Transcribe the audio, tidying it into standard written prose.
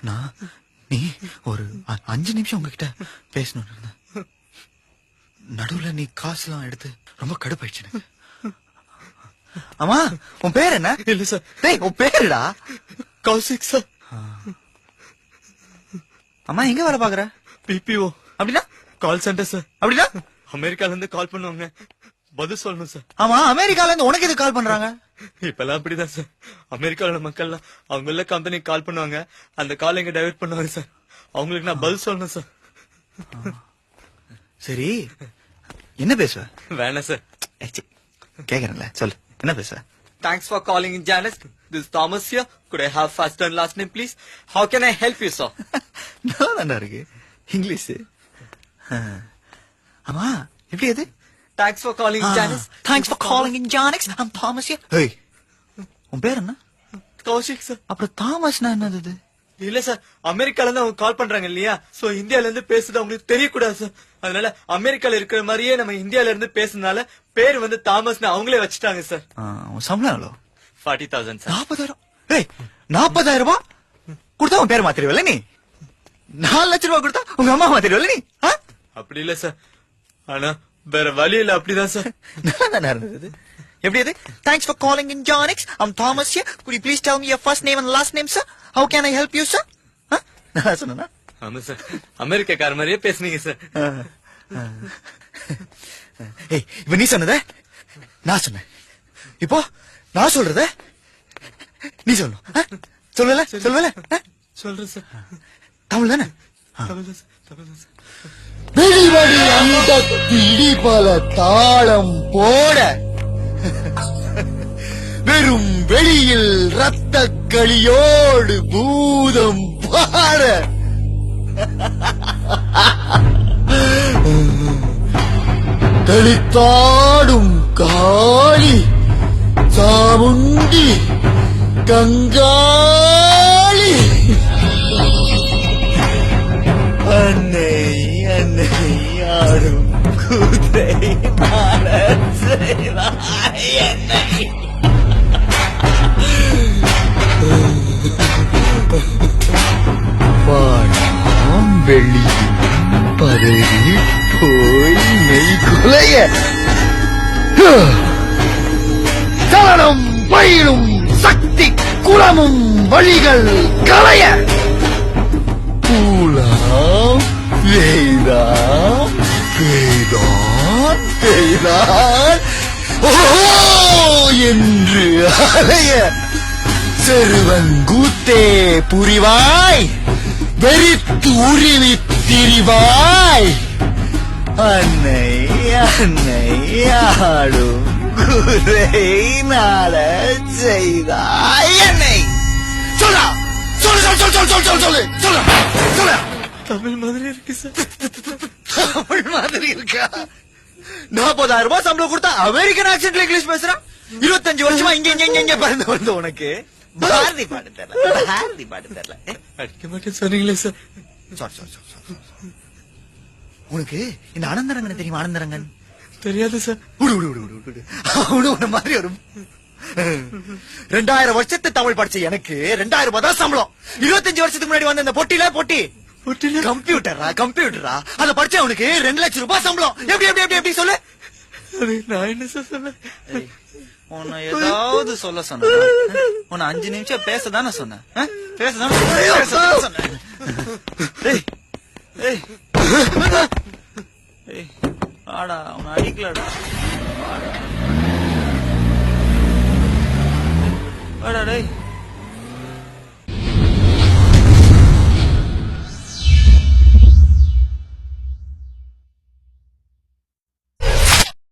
நான் நீ ஒரு 5 நிமிஷம் உங்ககிட்ட பேசணும். நடுவுல நீ காசுலாம் எடுத்து ரொம்ப கடுப்பாயிடுச்சு எனக்கு. ஆமா உன் பேர் என்ன? இல்ல சார். டேய் உன் பேருடா? கௌசிக் சார். அம்மா எங்க வேலை பாக்குற? பிபிஓ. அப்படின்னா? Call centre sir. அப்படின்னா? அமெரிக்கால இருந்து கால் பண்ணுவாங்க, பதில் சொல்லணும் சார். ஆமா அமெரிக்கால இருந்து உனக்கு எது கால் பண்றாங்க? இப்பெல்லாம் அப்படிதான் சார். அமெரிக்கால மக்கள்லாம் அவங்க கம்பெனிக்கு கால் பண்ணுவாங்க, அந்த கால் எங்க டைவர்ட் பண்ணுவாங்க சார். அவங்களுக்கு நான் பதில் சொல்லணும் சார். சரி என்ன பேசுவ? வேணாம் சார். கேக்குறேன்ல சொல்லு என்ன பேசுவ? Thanks for calling in Janice. This is Thomas here. Could I have first and last name please? How can I help you sir? நல்லா இருக்கு இங்கிலீஷ். ஆமா எப்படி அது? Thanks for calling in Janice. Thanks for calling in Janice. I'm Thomas here. Hey உன் பேர் என்ன? Kaushik sir. அப்புறம் தாமஸ்னா என்னது இது? இல்ல சார், அமெரிக்கால இருந்து அவங்க கால் பண்றாங்க இல்லையா, சோ இந்தியால இருந்து பேசுறது அவங்களுக்கு தெரியக்கூடாது சார். அதனால அமெரிக்கால இருக்கிற மாதிரியே நம்ம இந்தியால இருந்து பேசுறதுனால பேர் வந்து தாமஸ்னு அவங்களே வச்சுட்டாங்க சார். உன் சம்பளம் எவ்வளவு? 40,000 சார். 40,000? ஏய் 40,000 ரூபாய் கொடுத்தா உன் பேர் மாத்திருவல நீ? 4 லட்சம் ரூபாய் கொடுத்தா உங்க அம்மா மாத்திருவல நீ? அப்படி இல்ல சார், ஆனா வேற வழி இல்ல. அப்படிதான் சார். நல்லா இருந்தது. எப்படி அது? Thanks for calling in Jonix. I'm Thomas here. Could you please tell me your first name and last name, sir? How can I help you, sir? நல்லா சொன்னா? ஆமா சார், அமெரிக்காக்கார மாதிரியே பேசுனீங்க சார். ஏய் இப்ப நீ சொன்னத நான் சொன்னேன், இப்போ நான் சொல்றத நீ சொல்லணும். சொல்லல சொல்லல சொல்றேன் சார். தமிழ் தானே? தமிழ் தான் சார், தமிழ் தான் சார். வெளிவடி அந்த பிடிபல தாளம் போட வெறும் வெளியில் ரத்த களியோடு பூதம் பாட தெளித்தாடும் காளி சாமுண்டி கங்காளி அன்னை அன்னை ஆடும் குதிரை என்னை பாடாம் வெளியும் பதறி போய் மெய் குலைய சலனம் பயிலும் சக்தி குலமும் வழிகள் களைய பூலாம் வேதாம் வேதான் வேதான் ஓ என்று அலைய செருவங்கூத்தே புரிவாய் வெறித்து உருவி திரிவாய் அன்னை அன்னை ஆடும் குதிரை நாட செய்தாய் என்னை. சொல்லா சொல்லு சொல்லு சொல்லு சொல்லு சொல்லு சொல்லு சொல்லு சொல்லு. தமிழ் மாதிரி இருக்கு சார். தமிழ் மாதிரி இருக்கா? 40,000 ரூபாய் சம்பளம் கொடுத்தா அமெரிக்கன் ஆக்சென்ட்ல இங்கிலீஷ் பேசுறான். 25 வருஷமா இங்க இங்க இங்க பறந்து வந்து உனக்கு பாரதி பாட்டு தெரியல, பாரதி பாட்டு தெரியல. அடிக்க மாட்டேன்னு சொன்னீங்களே சார். Sorry sorry sorry. உனக்கு இந்த அனந்தரங்கன் தெரியுமா? அனந்தரங்கன் தெரியாது சார். உன மாதிரி ஒரு 2000 வருஷத்து தமிழ் படிச்ச எனக்கு 2000 ரூபாய் தான் சம்பளம். 25 வருஷத்துக்கு முன்னாடி வந்த இந்த போட்டி கம்ப்யூட்டரா கம்ப்யூட்டரா அத படிச்ச உனக்கு 2 லட்சம் ரூபாய் சம்பளம். எப்படி எப்படி எப்படி எப்படி சொல்லு? நான் என்ன சார் சொன்னேன்? உன்னை ஏதாவது சொல்ல சொன்ன? உன்னை 5 நிமிஷம் பேசதானே சொன்னேன். பேசதானே சொன்னேன். ஆடா உன்னை அடிக்கலடா. வாடா டேய்.